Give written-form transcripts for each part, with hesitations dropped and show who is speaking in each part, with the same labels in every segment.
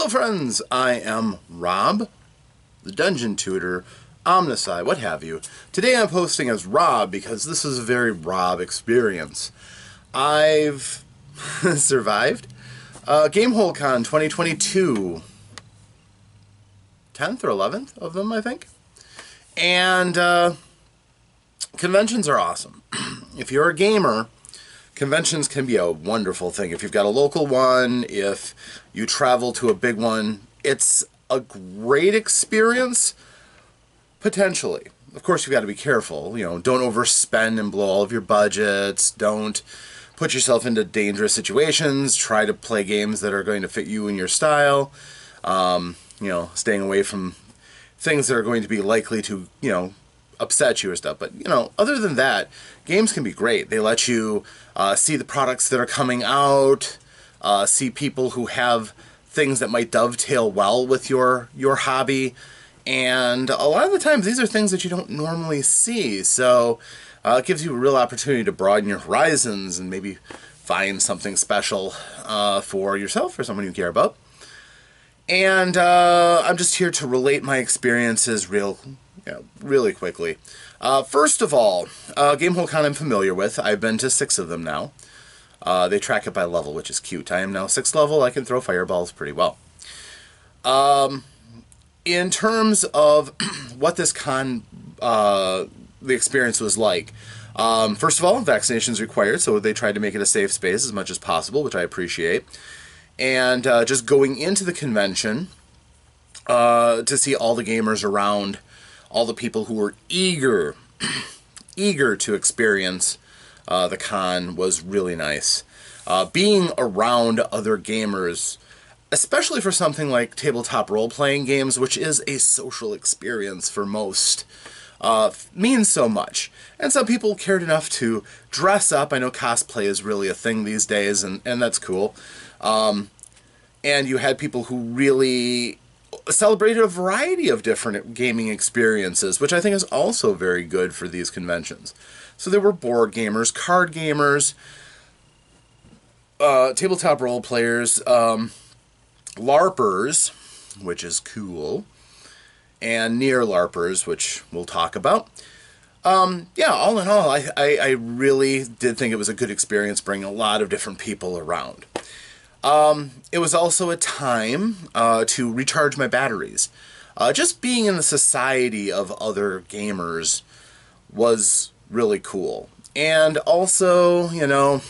Speaker 1: Hello friends, I am Rob, the Dungeon Tutor, omnusI, what have you. Today I'm posting as Rob because this is a very Rob experience. I've survived GameHoleCon 2022, 10th or 11th of them, I think. And conventions are awesome. If you're a gamer, conventions can be a wonderful thing. If you've got a local one, if you travel to a big one, it's a great experience, potentially. Of course, you've got to be careful. You know, don't overspend and blow all of your budgets. Don't put yourself into dangerous situations. Try to play games that are going to fit you and your style. You know, staying away from things that are going to be likely to, you know, upset you or stuff. But, you know, other than that, games can be great. They let you see the products that are coming out, see people who have things that might dovetail well with your hobby. And a lot of the times, these are things that you don't normally see. So it gives you a real opportunity to broaden your horizons and maybe find something special for yourself or someone you care about. And I'm just here to relate my experiences really quickly. First of all, GameHoleCon I'm familiar with. I've been to 6 of them now. They track it by level, which is cute. I am now 6th level. I can throw fireballs pretty well. In terms of what this con, the experience was like, first of all, vaccinations required, so they tried to make it a safe space as much as possible, which I appreciate. And just going into the convention to see all the gamers around, all the people who were eager to experience the con was really nice. Being around other gamers, especially for something like tabletop role-playing games, which is a social experience for most, means so much. And some people cared enough to dress up. I know cosplay is really a thing these days, and that's cool. And you had people who really celebrated a variety of different gaming experiences, which I think is also very good for these conventions. So there were board gamers, card gamers, tabletop role players, LARPers, which is cool, and near LARPers, which we'll talk about. Yeah, all in all, I really did think it was a good experience bringing a lot of different people around. It was also a time to recharge my batteries. Just being in the society of other gamers was really cool. And also, you know,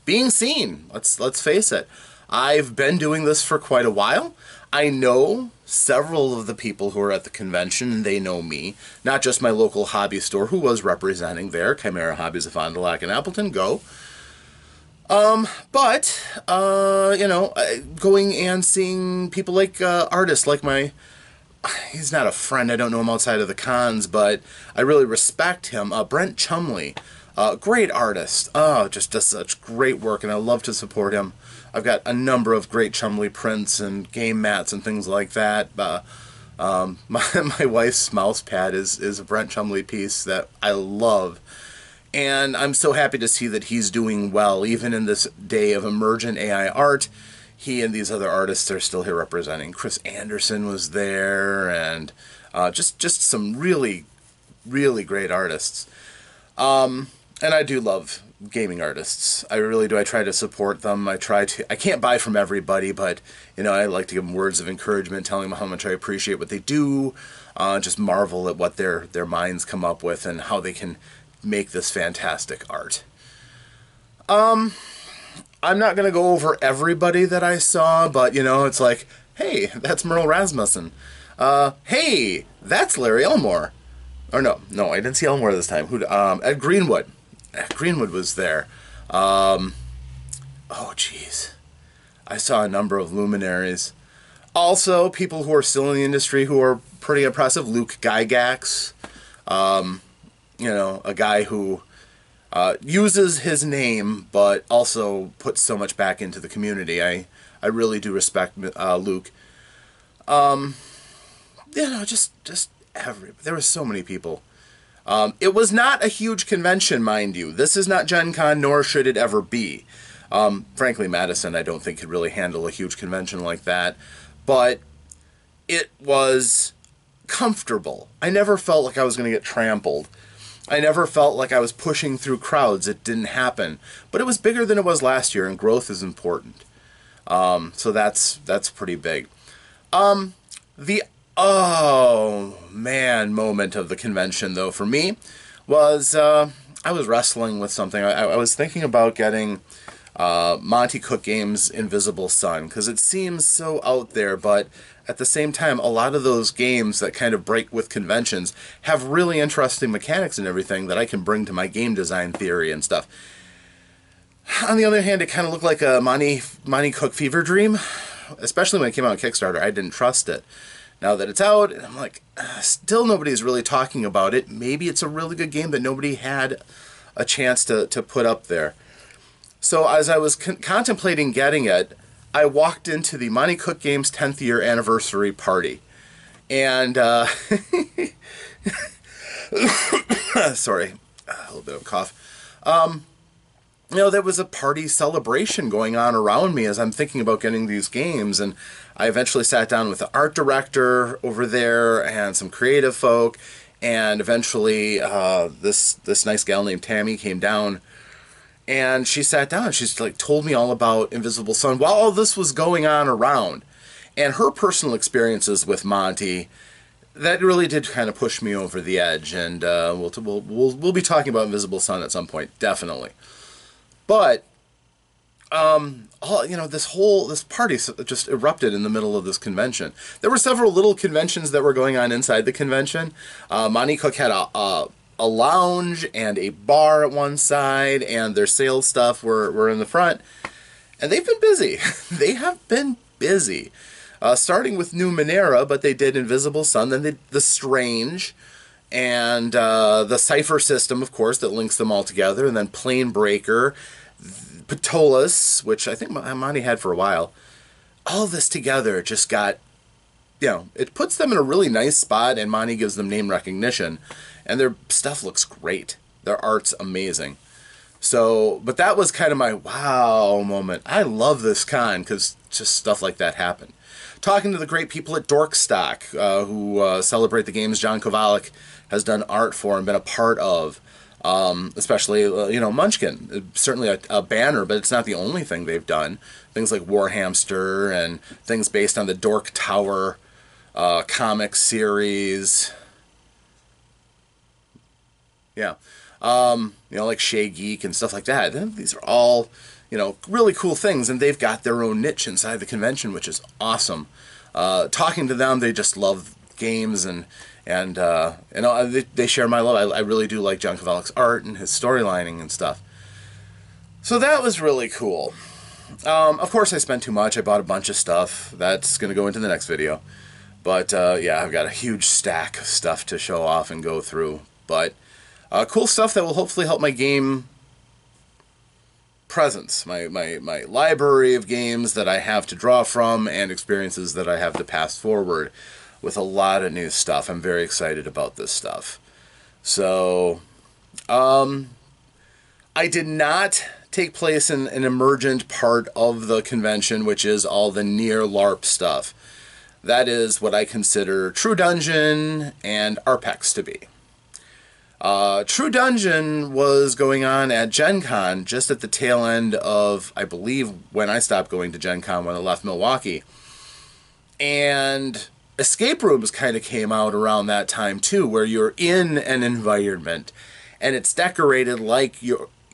Speaker 1: being seen. Let's face it. I've been doing this for quite a while. I know several of the people who are at the convention, and they know me. Not just my local hobby store, who was representing there, Chimera Hobbies of Fond du Lac and Appleton, go. But, you know, going and seeing people like, artists like he's not a friend, I don't know him outside of the cons, but I really respect him, Brent Chumley, great artist, just does such great work, and I love to support him. I've got a number of great Chumley prints and game mats and things like that. My wife's mouse pad is a Brent Chumley piece that I love. And I'm so happy to see that he's doing well, even in this day of emergent AI art. He and these other artists are still here representing. Chris Anderson was there, and just some really, really great artists. And I do love gaming artists. I really do. I try to support them. I can't buy from everybody, but, you know, I like to give them words of encouragement, telling them how much I appreciate what they do. Just marvel at what their minds come up with and how they can make this fantastic art. I'm not going to go over everybody that I saw, but, you know, it's like, hey, that's Merle Rasmussen. Hey, that's Larry Elmore. Or no, I didn't see Elmore this time. Ed Greenwood. Ed Greenwood was there. Oh, jeez. I saw a number of luminaries. Also, people who are still in the industry who are pretty impressive. Luke Gygax. You know, a guy who uses his name, but also puts so much back into the community. I really do respect Luke. You know, just there were so many people. It was not a huge convention, mind you. This is not Gen Con, nor should it ever be. Frankly, Madison, I don't think could really handle a huge convention like that. but it was comfortable. I never felt like I was going to get trampled. I never felt like I was pushing through crowds. It didn't happen. But it was bigger than it was last year, and growth is important. So that's pretty big. The oh man moment of the convention, though, for me was I was wrestling with something. I was thinking about getting Monty Cook Games' Invisible Sun, because it seems so out there, but at the same time, a lot of those games that kind of break with conventions have really interesting mechanics and everything that I can bring to my game design theory and stuff. On the other hand, it kind of looked like a Monty Cook fever dream, especially when it came out on Kickstarter. I didn't trust it. Now that it's out, I'm like, still nobody's really talking about it. Maybe it's a really good game that nobody had a chance to put up there. So as I was contemplating getting it, I walked into the Monty Cook Games 10th year anniversary party. And, sorry, a little bit of a cough. You know, there was a party celebration going on around me as I'm thinking about getting these games, and I eventually sat down with the art director over there and some creative folk, and eventually this nice gal named Tammy came down, and she sat down and she's like told me all about Invisible Sun while all this was going on around, and her personal experiences with Monty. That really did kind of push me over the edge, and we'll be talking about Invisible Sun at some point, definitely. But, this party just erupted in the middle of this convention. There were several little conventions that were going on inside the convention. Monty Cook had a lounge and a bar at one side, and their sales stuff were in the front. And they've been busy. They have been busy. Starting with New Minera, but they did Invisible Sun, then they did The Strange, and the Cipher system, of course, that links them all together, and then Plane Breaker, Patolis, which I think Monty had for a while. All this together just got, it puts them in a really nice spot, and Monty gives them name recognition, and their stuff looks great. Their art's amazing. So, but that was kind of my wow moment. I love this con, because just stuff like that happened. Talking to the great people at Dorkstock, who celebrate the games John Kovalik has done art for and been a part of, especially, Munchkin. Certainly a banner, but it's not the only thing they've done. Things like Warhamster and things based on the Dork Tower comic series. Yeah. Like Shea Geek and stuff like that. These are all, really cool things, and they've got their own niche inside the convention, which is awesome. Talking to them, they just love games, and they share my love. I really do like John Kovalik's art and his storylining and stuff. So that was really cool. Of course, I spent too much. I bought a bunch of stuff. That's going to go into the next video. But, yeah, I've got a huge stack of stuff to show off and go through. But cool stuff that will hopefully help my game presence, my library of games that I have to draw from and experiences that I have to pass forward with a lot of new stuff. I'm very excited about this stuff. So, I did not take place in an emergent part of the convention, which is all the near LARP stuff. That is what I consider True Dungeon and Arpex to be. True Dungeon was going on at Gen Con just at the tail end of, I believe, when I stopped going to Gen Con when I left Milwaukee. And escape rooms kind of came out around that time too, where you're in an environment and it's decorated like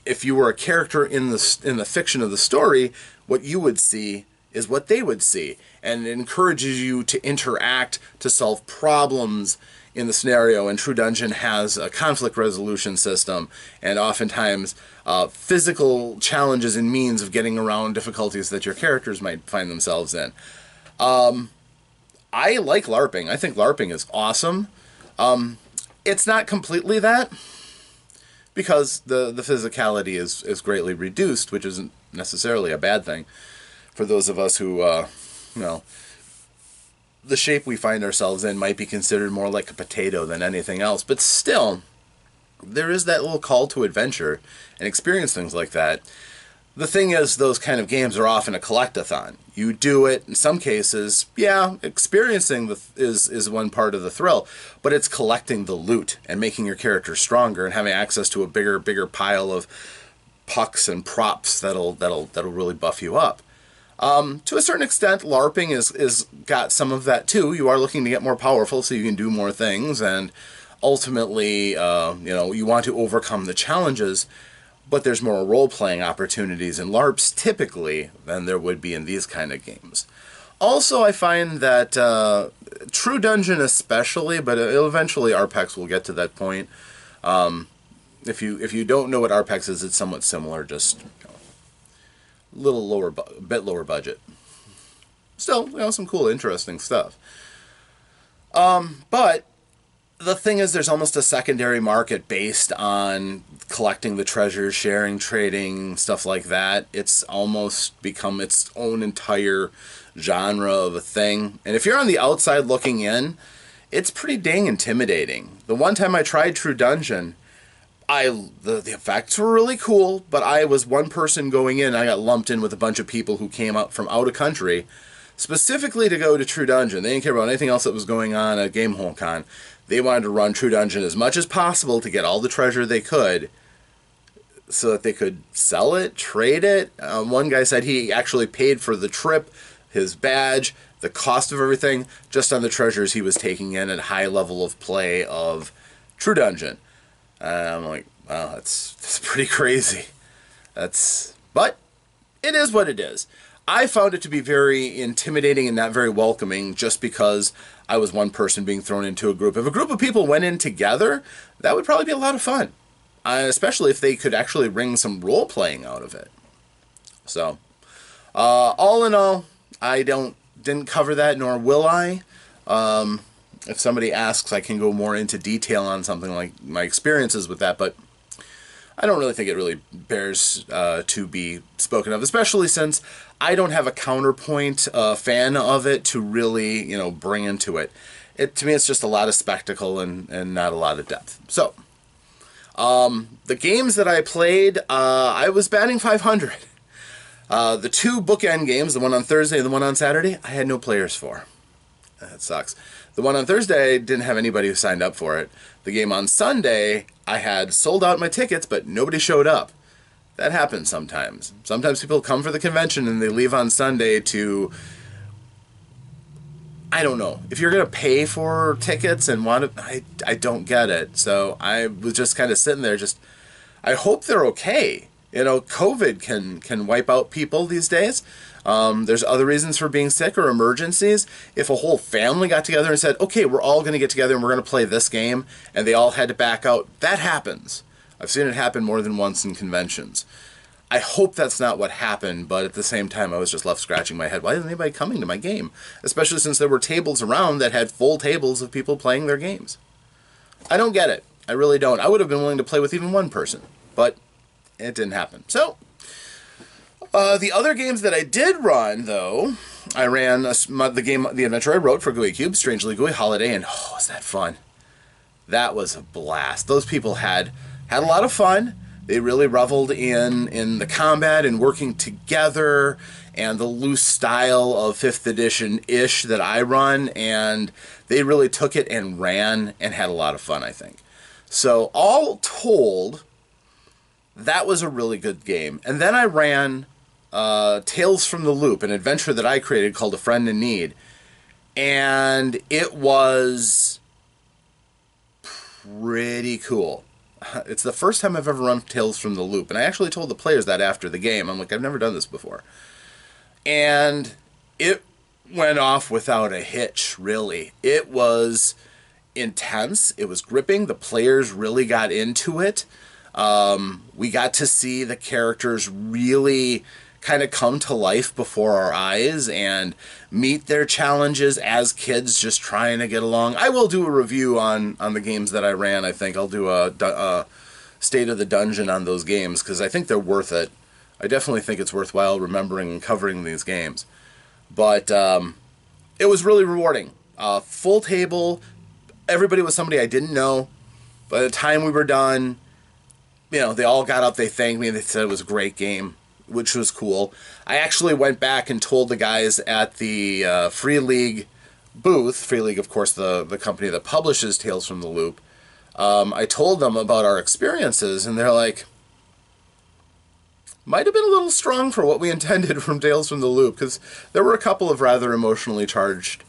Speaker 1: if you were a character in the fiction of the story, what you would see is what they would see, and it encourages you to interact to solve problems in the scenario. And True Dungeon has a conflict resolution system, and oftentimes physical challenges and means of getting around difficulties that your characters might find themselves in. I like LARPing. I think LARPing is awesome. It's not completely that, because the physicality is greatly reduced, which isn't necessarily a bad thing for those of us who, the shape we find ourselves in might be considered more like a potato than anything else. But still, there is that little call to adventure and experience things like that. The thing is, those kind of games are often a collectathon. You do it, in some cases, yeah, experiencing is one part of the thrill, but it's collecting the loot and making your character stronger and having access to a bigger pile of pucks and props that'll really buff you up. To a certain extent, LARPing is got some of that too. You are looking to get more powerful so you can do more things, and ultimately, you want to overcome the challenges. But there's more role-playing opportunities in LARPs typically than there would be in these kind of games. Also, I find that True Dungeon especially, but eventually RPEX will get to that point. If you don't know what RPEX is, it's somewhat similar, just a little lower, bit lower budget. Still, some cool, interesting stuff. But the thing is, there's almost a secondary market based on collecting the treasures, sharing, trading, stuff like that. It's almost become its own entire genre of a thing. And if you're on the outside looking in, it's pretty dang intimidating. The one time I tried True Dungeon, the effects were really cool, but I was one person going in, and I got lumped in with a bunch of people who came up from out of country, specifically to go to True Dungeon. They didn't care about anything else that was going on at GameHoleCon. They wanted to run True Dungeon as much as possible to get all the treasure they could so that they could sell it, trade it. One guy said he actually paid for the trip, his badge, the cost of everything, just on the treasures he was taking in at high level of play of True Dungeon. I'm like, wow, that's pretty crazy. But it is what it is. I found it to be very intimidating and not very welcoming just because I was one person being thrown into a group. If a group of people went in together, that would probably be a lot of fun. Especially if they could actually wring some role-playing out of it. So, all in all, I didn't cover that, nor will I. If somebody asks, I can go more into detail on something like my experiences with that, but I don't really think it really bears to be spoken of, especially since I don't have a counterpoint fan of it to really, bring into it. To me, it's just a lot of spectacle and not a lot of depth. So, the games that I played, I was batting 500. The two bookend games, the one on Thursday and the one on Saturday, I had no players for. That sucks. The one on Thursday, I didn't have anybody who signed up for it. The game on Sunday, I had sold out my tickets, but nobody showed up. That happens sometimes. Sometimes people come for the convention and they leave on Sunday to... I don't know. If you're going to pay for tickets and want to... I don't get it. So I was just kind of sitting there I hope they're okay. COVID can wipe out people these days. There's other reasons for being sick or emergencies. If a whole family got together and said, okay, we're all going to get together and we're going to play this game, and they all had to back out, that happens. I've seen it happen more than once in conventions. I hope that's not what happened, but at the same time, I was just left scratching my head. Why isn't anybody coming to my game? Especially since there were tables around that had full tables of people playing their games. I don't get it. I really don't. I would have been willing to play with even one person, but it didn't happen. So, the other games that I did run, though, I ran the adventure I wrote for GUI Cube, Strangely GUI Holiday, and oh, was that fun. That was a blast. Those people had a lot of fun. They really reveled in the combat and working together and the loose style of 5th edition-ish that I run, and they really took it and ran and had a lot of fun, I think. So, all told, that was a really good game. And then I ran Tales from the Loop, an adventure that I created called A Friend in Need. And it was pretty cool. It's the first time I've ever run Tales from the Loop. And I actually told the players that after the game. I'm like, I've never done this before. And it went off without a hitch, really. It was intense. It was gripping. The players really got into it. We got to see the characters really kind of come to life before our eyes and meet their challenges as kids just trying to get along. I will do a review on the games that I ran. I think I'll do a State of the Dungeon on those games because I think they're worth it. I definitely think it's worthwhile remembering and covering these games. But it was really rewarding. Full table. Everybody was somebody I didn't know. By the time we were done, they all got up, they thanked me, they said it was a great game. which was cool. I actually went back and told the guys at the Free League booth, Free League, of course, the company that publishes Tales from the Loop. I told them about our experiences, and they're like, might have been a little strong for what we intended from Tales from the Loop, because there were a couple of rather emotionally charged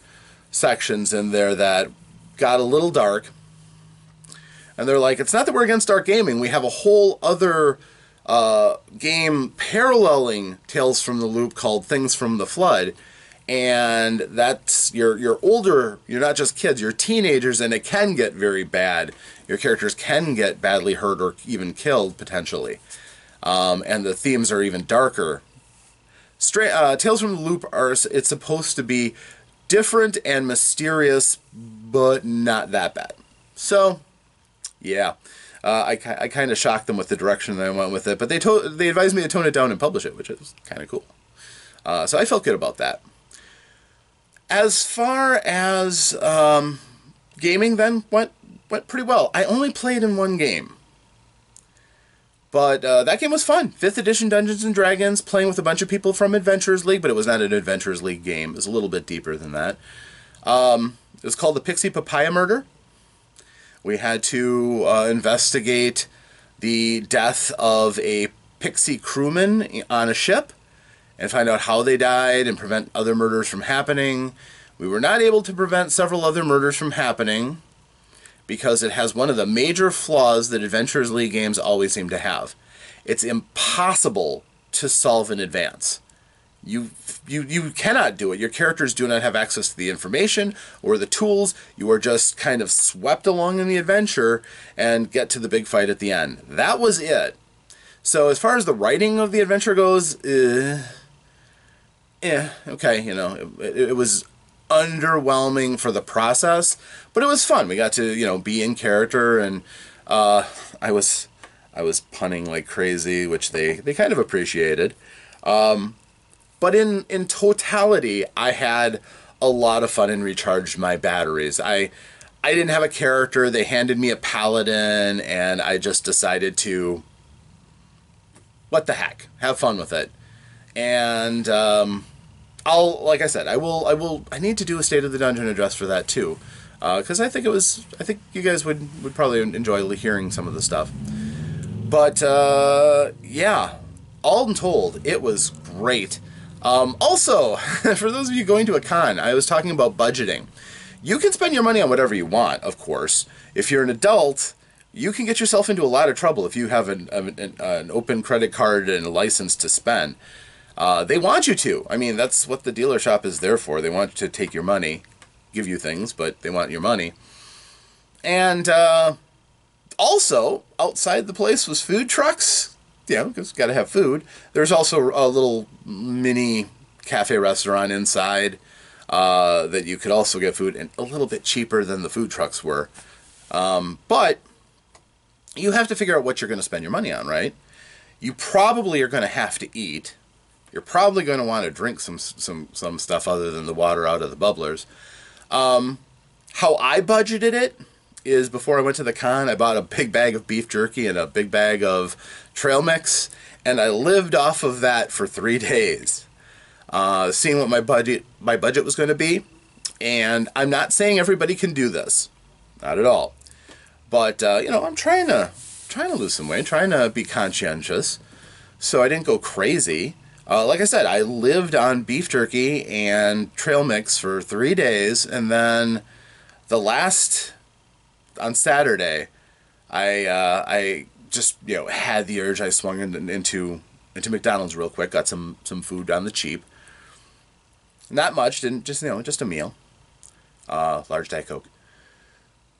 Speaker 1: sections in there that got a little dark. And they're like, it's not that we're against dark gaming. We have a whole other game paralleling Tales from the Loop called Things from the Flood. And that's, you're older, you're not just kids, you're teenagers, and it can get very bad. Your characters can get badly hurt or even killed, potentially. And the themes are even darker. Tales from the Loop it's supposed to be different and mysterious, but not that bad. So, yeah, I kind of shocked them with the direction that I went with it, but they advised me to tone it down and publish it, which is kind of cool. So I felt good about that. As far as gaming then went pretty well. I only played in one game. But that game was fun. 5th edition Dungeons & Dragons, playing with a bunch of people from Adventurers League, but it was not an Adventurers League game. It was a little bit deeper than that. It was called the Pixie Papaya Murder. We had to investigate the death of a pixie crewman on a ship and find out how they died and prevent other murders from happening. We were not able to prevent several other murders from happening because it has one of the major flaws that Adventurers League games always seem to have. It's impossible to solve in advance. You cannot do it. Your characters do not have access to the information or the tools. You are just kind of swept along in the adventure and get to the big fight at the end. That was it. So as far as the writing of the adventure goes, okay, you know, it was underwhelming for the process, but it was fun. We got to, you know, be in character, and I was punning like crazy, which they kind of appreciated. But in totality, I had a lot of fun and recharged my batteries. I didn't have a character. They handed me a paladin, and I just decided to, what the heck, have fun with it. And like I said, I need to do a State of the Dungeon address for that too, because I think you guys would probably enjoy hearing some of the stuff. But yeah, all told, it was great. Also, for those of you going to a con, I was talking about budgeting. You can spend your money on whatever you want, of course. If you're an adult, you can get yourself into a lot of trouble if you have an open credit card and a license to spend. They want you to. I mean, that's what the dealer shop is there for. They want to take your money, give you things, but they want your money. And also, outside the place was food trucks. Yeah, because got to have food. There's also a little mini cafe restaurant inside that you could also get food, and a little bit cheaper than the food trucks were. But you have to figure out what you're going to spend your money on, right? You probably are going to have to eat. You're probably going to want to drink some stuff other than the water out of the bubblers. How I budgeted it is, before I went to the con, I bought a big bag of beef jerky and a big bag of trail mix, and I lived off of that for 3 days, seeing what my budget was going to be. And I'm not saying everybody can do this, not at all. But you know, I'm trying to lose some weight, trying to be conscientious, so I didn't go crazy. Like I said, I lived on beef jerky and trail mix for 3 days, and then on Saturday, I just, you know, had the urge. I swung into McDonald's real quick, got some food on the cheap. Not much, just a meal, large Diet Coke.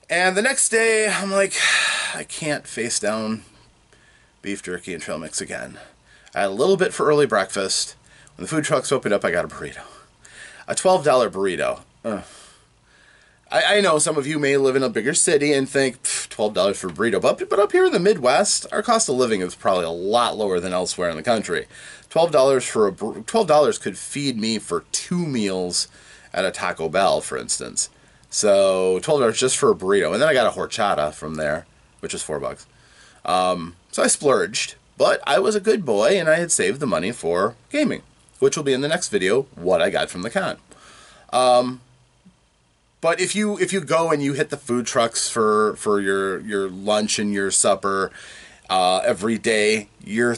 Speaker 1: And the next day, I'm like, I can't face down beef jerky and trail mix again. I had a little bit for early breakfast. When the food trucks opened up, I got a burrito. A $12 burrito. I know some of you may live in a bigger city and think, $12 for a burrito. But up here in the Midwest, our cost of living is probably a lot lower than elsewhere in the country. $12 could feed me for 2 meals at a Taco Bell, for instance. So $12 just for a burrito. And then I got a horchata from there, which is $4. So I splurged. But I was a good boy, and I had saved the money for gaming, which will be in the next video, what I got from the con. But if you go and you hit the food trucks for your lunch and your supper every day, you're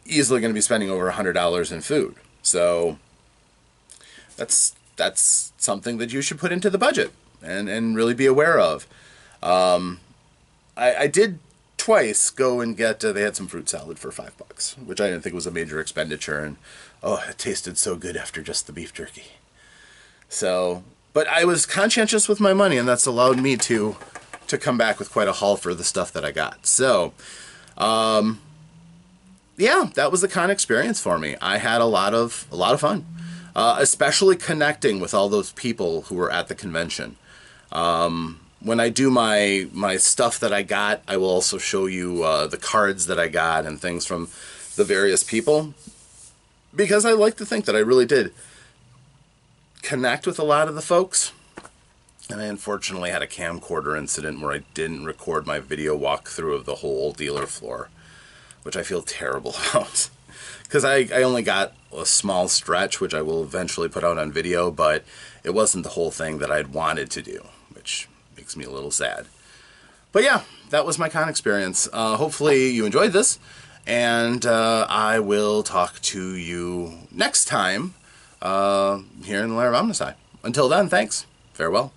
Speaker 1: easily going to be spending over $100 in food. So that's something that you should put into the budget and really be aware of. I did twice go and get, they had some fruit salad for $5, which I didn't think was a major expenditure, and oh, it tasted so good after just the beef jerky. So, but I was conscientious with my money, and that's allowed me to come back with quite a haul for the stuff that I got. So, yeah, that was the con experience for me. I had a lot of fun, especially connecting with all those people who were at the convention. When I do my stuff that I got, I will also show you the cards that I got and things from the various people, because I like to think that I really did connect with a lot of the folks. And I unfortunately had a camcorder incident where I didn't record my video walkthrough of the whole dealer floor, which I feel terrible about, because I only got a small stretch, which I will eventually put out on video, but it wasn't the whole thing that I'd wanted to do, which makes me a little sad. But yeah, that was my con experience. Hopefully you enjoyed this, and I will talk to you next time here in the Lair of omnusI. Until then, thanks. Farewell.